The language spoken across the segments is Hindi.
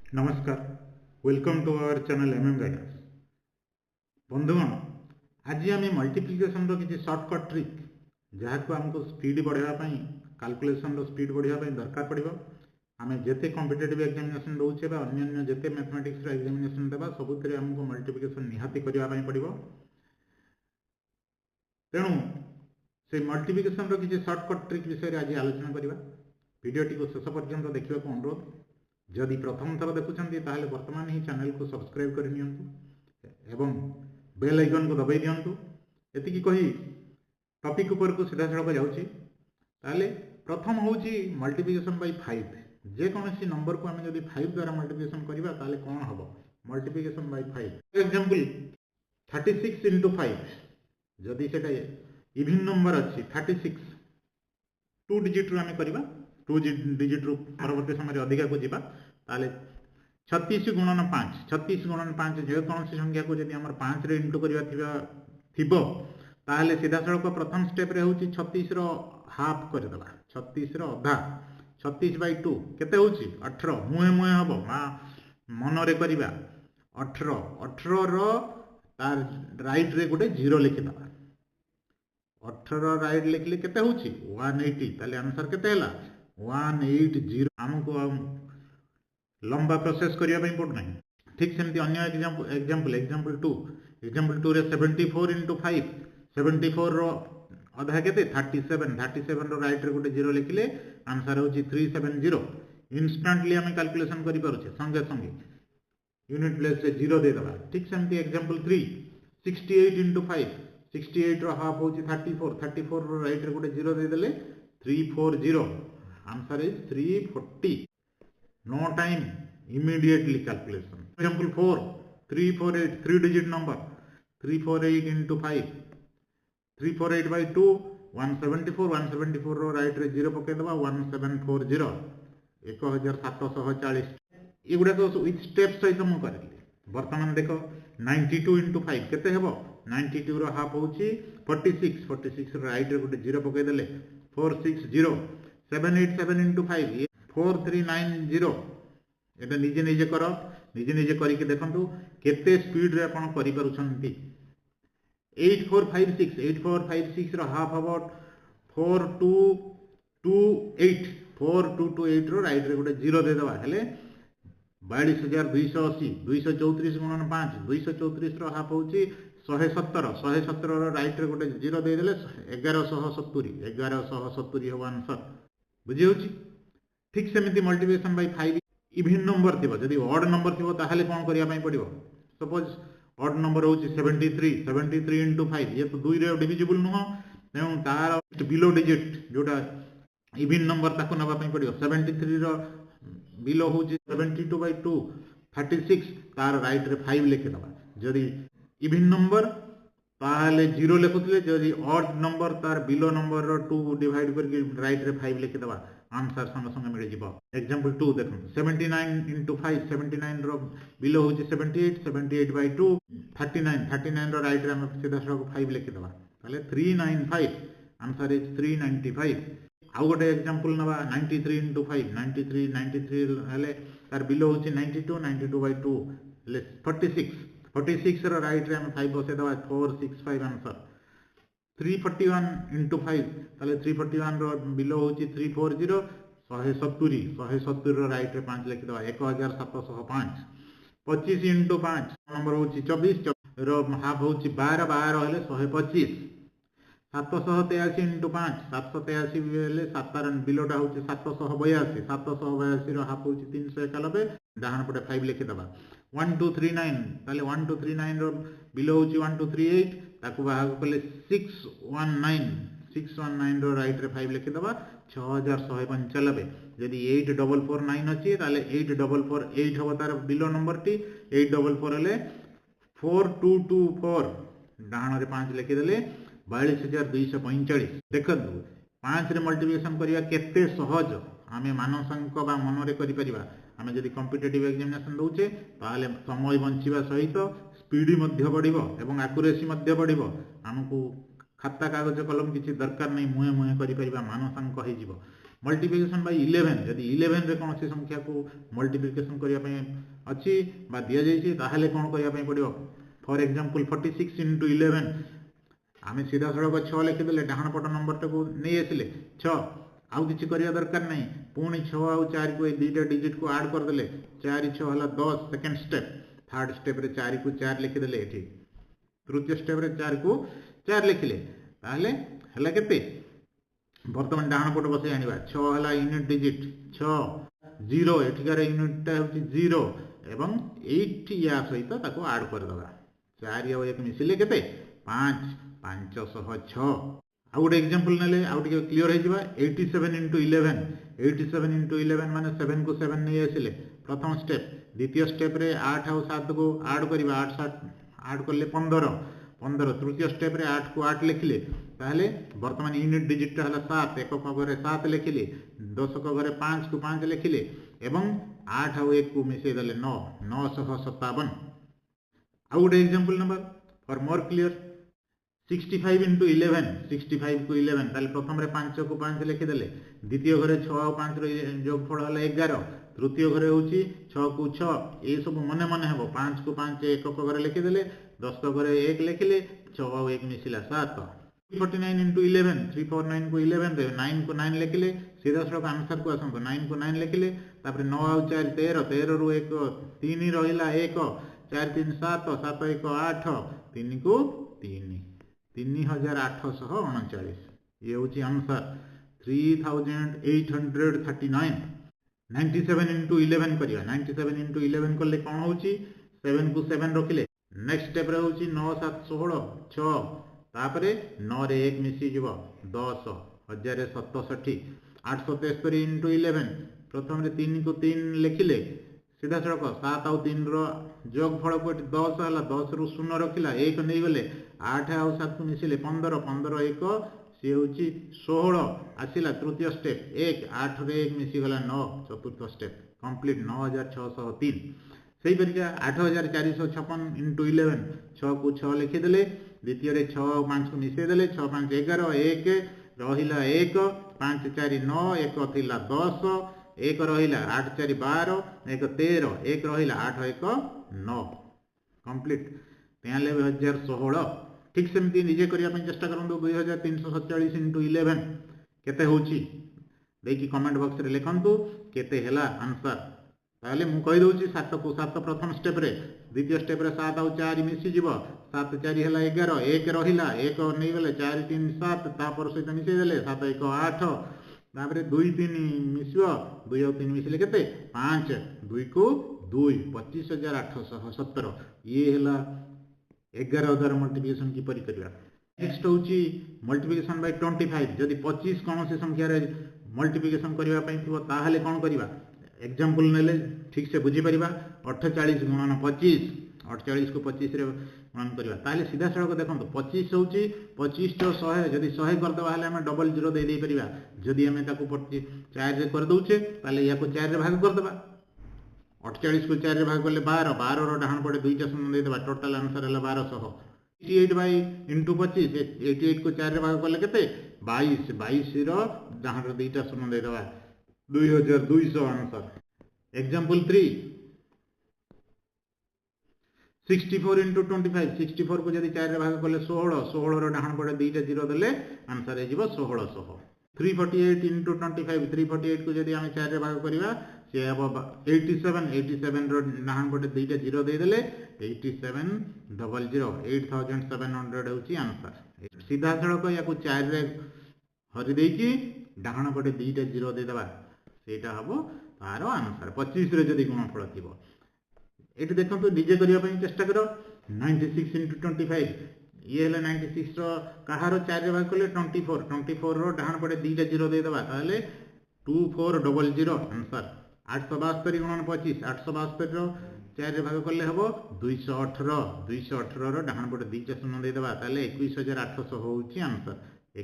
नमस्कार, welcome to our channel MM guidance. बंधुगण, आज आम मल्टीप्लिकेशन किसी सर्टकट ट्रिक जहाँ को आमको स्पीड बढ़ावा कैलकुलेशन स्पीड बढ़ावा दरकार पड़ो। आम जिते कॉम्पिटिटिव एग्जामिनेशन दौचे अन्य जिते मैथमेटिक्स एग्जामिनेशन देवा सबुत आमको मल्टीप्लिकेशन निहाती करने पड़ो। तेणु से मल्टीप्लिकेशन किसी सर्टकट ट्रिक विषय आज आलोचना करवा। वीडियोटी को शेष पर्यंत देखा अनुरोध। जदि प्रथम थर देखुंत वर्तमान ही चैनल को सब्सक्राइब कर बेल आइकन को दबाई दिंतु। एति कही टॉपिक ऊपर को सीधा सड़क जाऊँगी। प्रथम हूँ मल्टीप्लिकेशन बाय 5। जेकोसी नंबर को आम जब 5 द्वारा मल्टीप्लिकेशन करवा कौन हम मल्टीप्लिकेशन बाय 5। एग्जांपल 36 इंटू 5 जदि से इवन नंबर अच्छी 36 2 डिजिट रू आम करवा 2 डिजिट रू परवर्त समय अधिका को जीवा 36 गुणन 5 36 गुणन 5 जेकोसी संख्या को जब आम 5 रे इंटू करवा ताहले सीधा सड़क प्रथम स्टेप रे होची 36 रो हाफ करदेवा 36 रो अधा 36 बाय 2 केते होची 18 मुहे मुहे हबो मन रे करवा 18 रो तार राइट रे गोटे 0 लिखिदेवा 18 राइट लिखले केते होची 180 ताले आंसर केते हला 180। हमको लंबा प्रोसेस करने पड़ना। ठीक सेमती अन्य एग्जांपल 2 रे 74 इंटू 5 74 रो अधा केते 37 रो राइट रे गोटे 0 लिखले आंसर होची 370। इंस्टेंटली आम कैलकुलेशन करि पारुछे संगे संगे यूनिट प्लेस से 0 दे दबा। ठीक सेमती एग्जांपल 3 68 इंटू 5 68 रो हाफ होची 34 रो राइट रे गोटे 0 दे देले 340 answer is 340। No time immediately calculation. Example 4 348 3 digit number 348 into 5 348 by 2 174 रो राइट रे 0 पके दबा 1740 1740 ये गुडा को विथ स्टेप सहित मु करली। वर्तमान देखो 92 इंटू 5 केते हेबो 92 रो हाफ होची 46 रो राइट रे गोटे 0 पके देले 460 787 इंटू 5 4390 एटा निजे निजे करो निजे करके देखंतु केते स्पीड रे आपण करि पारुछंती। 8456 रो हाफ अबाउट 4228 रो राइट रे गोटे 0 दे दवा हेले 42280 234 गुणन 5 234 रो हाफ होची 117 रो राइट रे गोटे 0 दे देले 1170 हो आंसर बुझी होची। ठीक सेमिति मल्टीप्लिकेशन बाय 5 इवन नंबर थिबो जदि ऑड नंबर थिबो ताहाले कोन करिया पई पड़िबो। सपोज ऑड नंबर होची 73 इंटू 5 ये तो 2 रे डिविजिबल नुह तेणु तार बिलो डिजिट जोटा इवन नंबर ताको नबा पई पड़िबो 73 रो बिलो होची 72 बाय 2 36 तार राइट रे 5 लिखि दबा। जदि इवन नंबर ताहले 0 लिखुतले जदि ऑड नंबर तार बिलो नंबर रो 2 डिवाइड करके राइट रे 5 लिखि दबा आंसर संग संग मिल जिवो। एग्जांपल 2 देखो 79 इंटू 5 79 रो बिलो होची 78 बाय 2 39 रो राइट रे हम सीधा सड़क 5 लिखि दबा ताले 395 आंसर इज 395। आउ गोटे एग्जांपल नबा 93 इंटू 5 93 हेले तार बिलो होची 92 बाय 2 ले 46 रो राइट रे हम 5 बसे दबा 465 आंसर। 341 इंटू 5 ताले 341 रो बिलो होची 340 170 रो राइट रे 5 लिखि दबा 1705। 25 इंटू 5 नंबर होची 24 रो हाफ होची 12 हेले 125। 783 इंटू 5 783 हेले 7 बिलोटा होची 782 रो हाफ होची 391 डाहन पटे 5 लिखि दबा। 1239 ताले 1239 रो बिलो होची 1238 ताकू भाग कले 619 रो राइट रे 5 लिखि दबा 6195। यदि 8449 अछि ताले 8448 हबो तार बिलो नंबर टी 844 हेले 4224 डाहन रे 5 लिखि देले 42245। देखंतु 5 रे मल्टीप्लिकेशन करिया केते सहज आमे मानसांक बा मन रे करि परिबा। आमे जदि कॉम्पिटिटिव एग्जामिनेशन दउचे ताले समय बंचिबा सहित स्पीड मध्य बढ़िबो एवं एक्यूरेसी मध्य बढ़िबो। हमकु खाता कागज कलम किसी दरकार नहीं मुहे मुहे करि परिबा मानसांक होई जिवो। मल्टीप्लिकेशन बाय 11 जदि 11 रे कौन सी संख्या को मल्टीप्लिकेशन करिया पय अछि बा दिया जाइछि ताहाले कोन करिया पय पडियो फॉर एग्जांपल 46 into 11 आमे सीधा सड़क 6 लिखि देले डाहण पट नंबर टाको नै आसिले 6 आउ किछि करिया दरकार नै पुणी 6 आउ 4 को ए दुईटा डिजिट को ऐड कर देले 4 6 हला 10 सेकंड स्टेप थर्ड स्टेप रे 4 को 4 लिखि देले एठी तृतीय स्टेप रे 4 को 4 लिखिले ताहाले हला केते वर्तमान डाहण पट बसे आनिबा 6 हला यूनिट डिजिट 6 0 एठिकार यूनिट टा होची 0 एवं 8 या सहित ताको ऐड कर दबा 4 या 1 मिसिले केते 5 506 आ गोटे एग्जांपल नेले आ टिके क्लियर हे जिबा 87 into 11 87 into 11 माने 7 को 7 नै आसिले प्रथम स्टेप द्वितीय स्टेप रे 8 और 7 को ऐड करबा 8 7 ऐड करले 15 15 तृतीय स्टेप रे 8 को 8 लिखिले ताहले वर्तमान यूनिट डिजिट हला 7 एकक घरे 7 लिखिले दशक घरे 5 को 5 लिखिले एवं 8 और 1 को मिसे देले 9 957 आ गोटे example number for more clear 65 into 11 65 को 11 ताले प्रथम रे 5 को 5 लिखि देले द्वितीय घरे 6 और 5 रे योगफल हला 11 तृतीय घरे होची 6 को 6 ए सब मने मने हेबो 5 को 5 एकक घरे लिखि देले 10 घरे 1 लिखिले 6 और 1 मिसिला 7 349 into 11 349 को 11 रे 9 को 9 लिखिले सीधा सड़क आंसर को आसंतो 9 को 9 लिखिले तापर 9 और 4 13 13 रु 1 3 रहिला 1 4 3 7 7 1 8 3 को 3 3839 ये होची आंसर 3839 97 into 11 करिया 97 into 11 करले कोन होची 7 को 7 रखिले नेक्स्ट स्टेप रे होची 9 7 16 6 तापरे 9 रे 1 मिसी जीव 10 1067 873 into 11 प्रथम रे 3 को 3 लिखिले सीधा सड़क 7 और 3 रो जोगफल को 10 हला 10 रु 0 रखिला 1 नै गले 8 और 7 को मिसिले 15 15 1 से होची 16 आसिला तृतीय स्टेप 1 8 रे 1 मिसी गला 9 चतुर्थ स्टेप कंप्लीट 9603 सेही परिका 8456 into 11 6 को 6 लिखि देले द्वितीय रे 6 और 5 को मिसे देले 6 5 11 1 रहिला 1 5 4 9 1 थिला 10 1 रहिला 8 4 12 1 13 1 रहिला 8 1 9 कंप्लीट 93016 ठीक सेमती निजे करिया पय चेष्टा करंदो 2347 into 11 केते होची देखि कमेंट बॉक्स रे लिखंतु केते हेला आंसर ताले मु कहि दोची 7 को 7 प्रथम स्टेप रे द्वितीय स्टेप रे 7 और 4 मिसी जीव 7 4 हेला 11 1 रहिला 1 नै गले 4 3 7 तापर सहित मिसे देले 7 1 8 तापरे 2 3 मिसियो 2 और 3 मिसिले केते 5 2 को 2 25817 ये हेला 11000 मल्टीप्लिकेशन की परि करिया नेक्स्ट होची मल्टीप्लिकेशन बाय 25 जदि 25 कोन से संख्या रे मल्टीप्लिकेशन करिवा पय थिबो ताहाले कोन करिवा एग्जांपल नेले ठीक से बुझी परिबा 48 गुणन 25 48 को 25 रे गुणन करिवा ताहाले सीधा सड़क देखंतो 25 होची 25 तो 100 जदि 100 कर दबा हाले हम डबल जीरो दे दे परिबा जदि हमें ताको 4 रे कर दउचे ताहाले या को 4 रे भाग कर दबा 48 को 4 रे भाग करले 12 12 रो डाहण पड़े 2 टा शून्य दे देबा टोटल आंसर हला 1200 88 बाय into 25 88 को 4 रे भाग करले केते 22 22 रो डाहण रो 2 टा शून्य दे देबा 2200 आंसर एग्जांपल 3 64 into 25 64 को जदि 4 रे भाग करले 16 16 रो डाहण पड़े 2 टा जीरो देले आंसर हे जिवो 1600 348 into 25 348 को जदि हम 4 रे भाग करिवा से अब 87 87 रो डाहण पटे 2 टा जीरो दे देले 8700 8700 होची आंसर सीधा सड़क या को 4 रे हरि देई की डाहण पटे 2 टा जीरो दे देबा सेटा हबो तारो आंसर 25 रे जदि गुणफल थिबो एटी देखंतु निजे करिया पय चेष्टा करो 96 into 25 ये हला 96 रो कहारो 4 रे भाग करले 24 24 रो डाहण पटे 2 टा जीरो दे देबा ताले 2400 आंसर 872 गुणन 25 872 रो 4 रे भाग करले हबो 218 218 रो डाहण पटे 2 टा शून्य दे देबा ताले 21800 होउची आंसर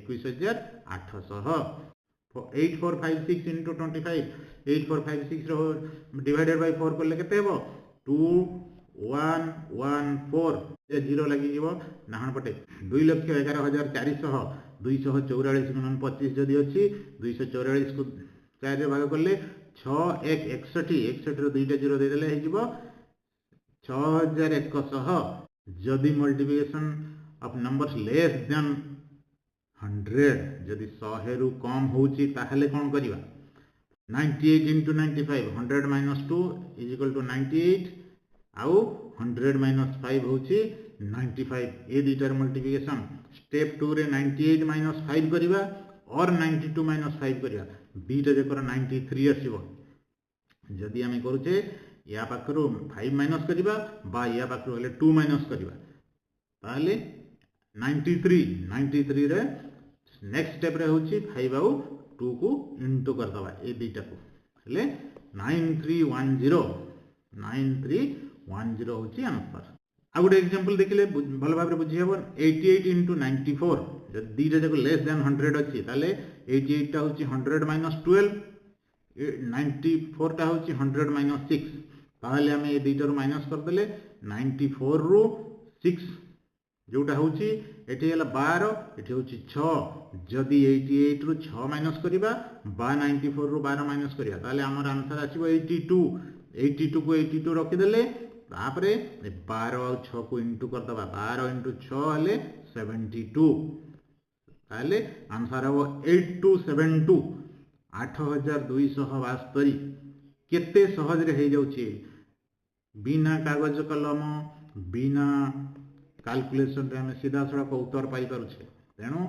21800 8456 into 25 8456 रो डिवाइडेड बाय 4 करले केते हबो 2114 जीरो लगी डाण पटे 2,11,400 244 गुणन 25 जदि अच्छी 244 को 4 भाग कले 6 1 61 61 दुईटा जीरो देदेले 6100 जदि multiplication of numbers less than 100 जदि 100 रु कम होउची ताहले कोन करिवा 98 into 95 100 minus 2 is equal to 98 आउ 100 minus 5 होउची 95 ए दीटार मल्टीप्लिकेशन स्टेप 2 रे 98 minus 5 करिवा और 92 minus 5 करिवा दीटा जेकर 93 आसीबो जदि आमे करूचे या पाखरु 5 माइनस करिवा बा या पाखरु हले 2 माइनस करिवा ताले 93 रे नेक्स्ट स्टेप रे होची 5 आउ 2 को इनटू कर दवा ए दीटा को हले 9310 होची आंसर। आ गुटे एग्जांपल देखिले भल भाबरे बुझी हेबो 88 into 94 जदि दीटा जको लेस देन 100 अछि ताले 88 टा होची 100 minus 12 94 टा होची 100 minus 6 ताले हमें ए दीटा रो माइनस कर देले 94 रो 6 जोटा होची एठी हला 12 एठी होची 6 जदि 88 रो 6 माइनस करिबा बा 94 रो 12 माइनस करिया ताले हमर आंसर आसीबो 82 को 82 रखि देले तापरे 12 और 6 को इंटू कर दबा 12 into 6 हले 72 ताले आंसर हो 8272 8272 केते सहज रे हे जाउची बिना कागज कलम बिना कैलकुलेशन रे हमें सीधा सड़क उत्तर पाई पारुछे तेणु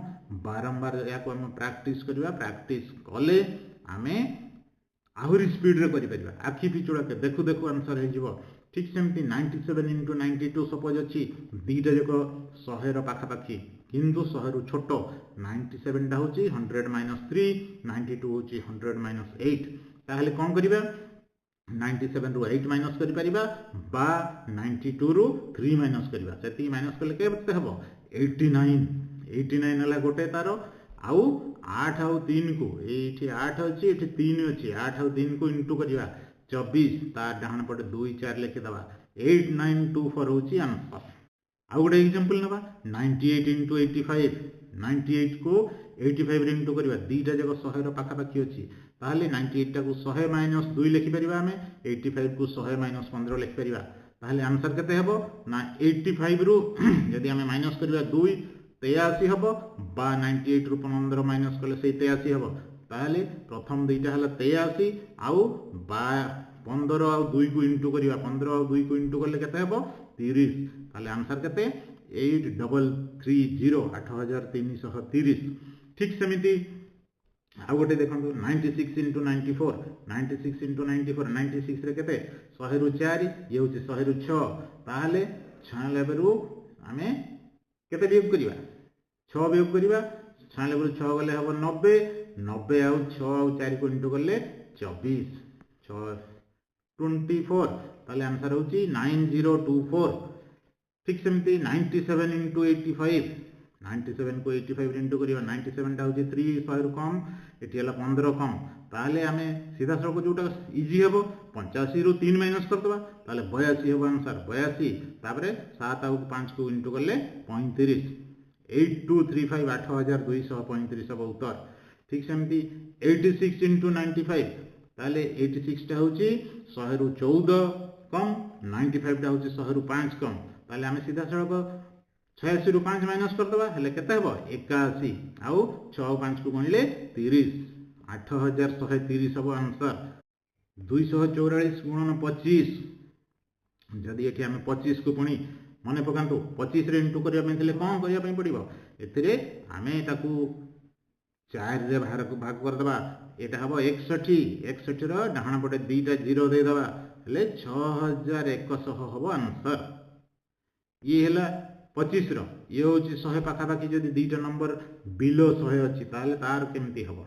बारंबार या को हम प्रैक्टिस करबा प्रैक्टिस कले हमें आहुरी स्पीड रे करि परिबा आखि पिचुड़ा के देखु देखु आंसर हे जिवो ठीक सेमती 97 into 92 सपोज अछि दीटा जको 100 रो पाखा पाखी किंतु 100 रु छोटो 97 टा होची 100 minus 3 92 होची 100 minus 8 ताहले कोन करिबा 97 रु 8 माइनस करि परिबा बा 92 रु 3 माइनस करिबा सेती माइनस कले केते हबो 89 हला गोटे तारो आउ 8 आउ 3 को एठी 8 अछि एठी 3 अछि 8 आउ 3 को इनटू करिबा 24 तार डाहन पटे 2 4 लिखि दबा 8924 होची आंसर। आ गुटे एग्जांपल नबा 98 into 85 98 को 85 रे इनटू करिबा दीटा जको 100 रो पाखा पाखी अछि ताहले 98 टा को 100 minus 2 लिखि परिबा हमें 85 को 100 minus 15 लिखि परिबा ताहले आंसर केते हेबो ना 85 रु यदि हमें माइनस करिबा 2 83 हेबो बा 98 रु 15 माइनस कले से 83 हेबो ताहले प्रथम दुईटा हला 83 आउ बा 15 आउ 2 को इनटू करिबा 15 आउ 2 को इनटू करले केते हेबो 30 ताहले आंसर केते 8330 8330 ठीक सेमिति आ गोटे देखंतु 96 into 94 96 into 94 96 रे केते 100 रु 4 ये होची 100 रु 6 ताहले 96 रु हमें केते वियोग करिबा 6 वियोग करिबा 96 रु 6 गले हबो 90 90 आउ 6 आउ 4 को इनटू करले 24 6 24 ताहले आंसर होची 9024 ठीक सेमती 97 into 85 97 को 85 इनटू करिबा 97 टा होची 3 100 रु कम एठी हला 15 कम ताहले हमें सीधा सड़क जोटा इजी हेबो 85 रु 3 माइनस कर दबा ताहले 82 हेबो आंसर 82 तापरे 7 आउ 5 को इनटू करले 35 8235 8235 सब उत्तर ठीक सेमती 86 into 95 ताहले 86 टा होची 100 रु 14 कम 95 टा होची 100 रु 5 कम ताहले हमें सीधा सड़क 86 रु 5 माइनस कर दबा हले केते हेबो 81 आउ 6 आउ 5 को गणिले 30 8130 सब आंसर 244 गुणन 25 जदि एठी हमें 25 को पुणी मने पकांतु 25 रे इनटू करिया पे थिले कोन करिया पे पड़िबो एथिरे हमें ताकू 4 रे भाग कर दबा एटा हबो 61 रो डाहण पटे दीटा जीरो दे दबा हले 6100 हबो आंसर। ये हला 25 रो ये होची 100 पाखा पाखी जदि दीटा नंबर बिलो 100 अछि ताले तार केमती हबो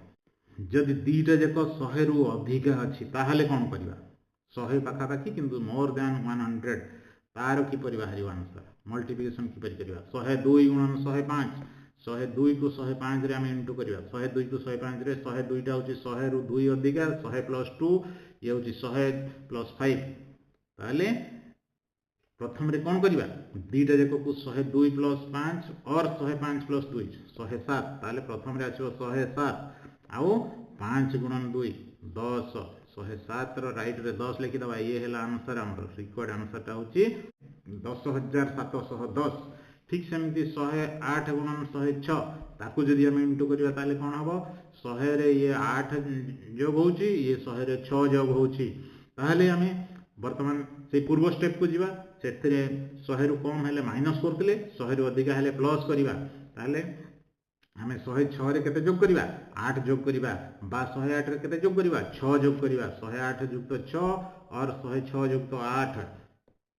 जदि दीटा जको 100 रु अधिक अछि ताहले कोन करिबा 100 पाखा पाखी किंतु मोर देन 100 तार की परिबा हरियो आंसर मल्टीप्लिकेशन की परिबा 102 गुणन 105 102 को 105 रे हम इनटू करिबा 102 को 105 रे 102 टा होची 100 रु 2 अधिक 100 + 2 ये होची 100 + 5 ताले प्रथम रे कौन करिबा दीटा जाक को 102 + 5 और 105 + 2 107 ताले प्रथम रे आछो 107 आउ 5 × 2 10 107 रो राइट रे 10 लिखि दबा ये हैला आंसर हमर रिकॉर्ड आंसर टा होची 10710 ठीक सेमती 108 × 106 ताकू जदि हम इंटू करिबा ताले कोन हबो 100 रे ये 8 जोग होची ये 100 रे 6 जोग होची ताले हमें वर्तमान से पूर्व स्टेप को जीवा सेथिरे 100 रु कम हेले माइनस करथिले 100 रु अधिक हेले प्लस करिबा ताले हमें 106 रे केते जोग करिबा 8 जोग करिबा बा 108 रे केते जोग करिबा 6 जोग करिबा 108 युक्त 6 और 106 युक्त 8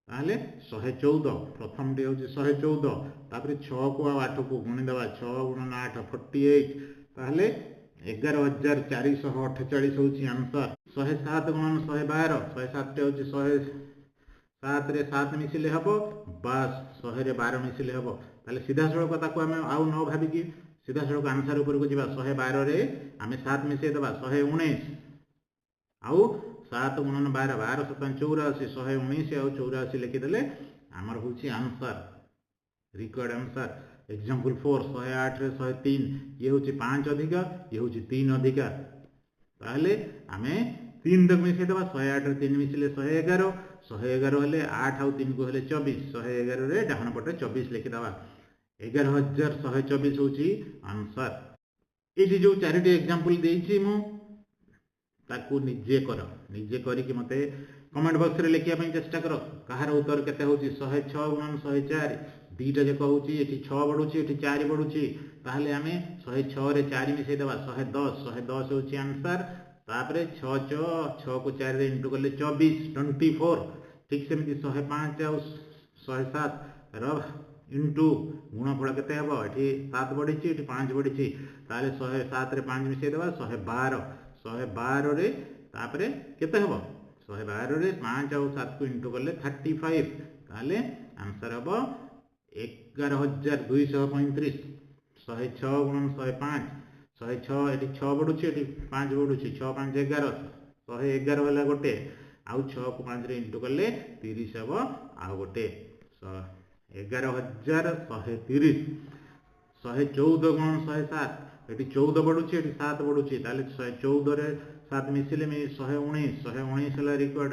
ताले 114 प्रथम टी होची 114 तापर 6 को 8 को गुणी देबा 6 × 8 48 ताले 11448 होची आंसर 107 × 112 107 टे होची 107 रे 7 मिसिले हबो बस 100 रे 12 मिसिले हबो ताले सीधा सळक ताको हमें आउ न भाबी कि सीधा सळक आंसर ऊपर को जीवा 112 रे हमें 7 मिसे देबा 119 आउ 7 × 12 12 7 84 119 आउ 84 लिखि देले हमर होची आंसर रिकॉर्ड आंसर एग्जांपल 4 108 रे 103 ये होची 5 अधिक ये होची 3 अधिक ताले हमें 3 तक मिसे देबा 108 रे 3 मिसिले 111 111 हेले 8 आउ 3 को हेले 24 111 रे डाहण पटे 24 लिखि देबा 11124 होची आंसर एठी जो चारिटी एग्जांपल देइछि मु ताकू निजे कर निजे करी कि मते कमेंट बॉक्स रे लिखिया पई चेष्टा करो कहार उत्तर केते होची 106 × 104 दीटा जक होची एठी 6 बडुची एठी 4 बडुची ताहले हमें 106 रे 4 मिसे देबा 110 110 होची आंसर तापरे 6 को 4 रे इंटू करले 24 ठीक सेमती 105 और 107 रो इंटू गुणफल केते हबो एठी 7 बढिची एठी 5 बढिची ताले 107 रे 5 मिसे देबा 112 रे तापरे केते हबो 112 रे 5 और 7 को इंटू करले 35 ताले आंसर हबो 11235 106 × 105 106 एठी 6 बढुची एठी 5 बढुची 6 5 11 111 होला गोटे आउ 6 को 5 रे इंटू करले 30 हबो आउ गोटे 11130 114 × 107 एठी 14 बढुची एठी 7 बढुची ताले 114 रे 7 मिसिले में 119 होला रिकॉर्ड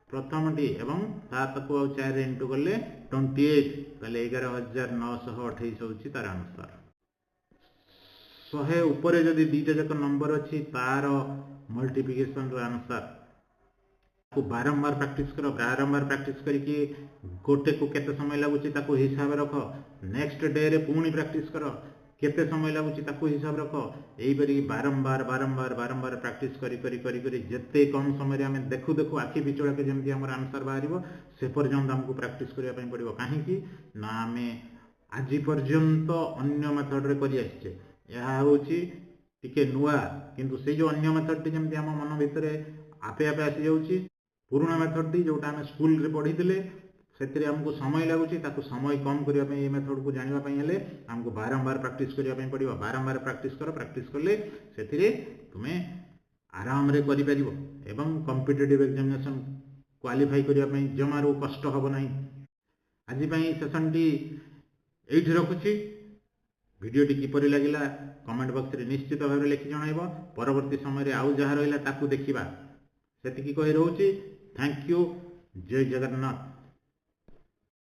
प्रथम टी एवं 7 को 4 रे इंटू करले 28 ताले 11928 होची तार आंसर 100 ऊपर जदि दीटा जक नंबर अछि तार मल्टीप्लिकेशन रो आंसर को बारंबार प्रैक्टिस करिकी गोटे को केते समय लागुची ताको हिसाब रखो नेक्स्ट डे रे पुणी प्रैक्टिस करो केते समय लागुची ताको हिसाब रखो एई बरी बारंबार प्रैक्टिस करी जत्ते कम समय रे हमें देखु आखि बिचोड़ा के जेमति हमर आंसर बाहरिबो से पर्यंत हमको प्रैक्टिस करिया पई पड़िबो काहे कि ना हमें आज पर्यंत अन्य मेथड रे करि आछे यहा होची टिके नुआ किंतु से जो अन्य मेथड टी जेमति हम मन भितरे आपे आसी जाउची पुराना मेथड टी जोटा हम स्कूल रे पढी दिले सेतिरे हमको समय लागुची ताको समय कम करिया पई ए मेथड को जानिबा पई हेले हमको बारंबार प्रैक्टिस करिया पई पड़िबो बारंबार प्रैक्टिस करले सेतिरे तुमे आराम रे करि परिबो एवं कॉम्पिटिटिव एग्जामिनेशन क्वालिफाई करिया पई जमारो कष्ट हबो नाही आजि पई सेशन टी एठी रखुची वीडियो टी किपरि लागिला कमेंट बॉक्स रे निश्चित भाबरे लिखि जणाइबो परवर्ती समय रे आउ जहा रहिला ताकू देखिबा सेतिकी कहि रहउची थैंक यू जय जगन्नाथ।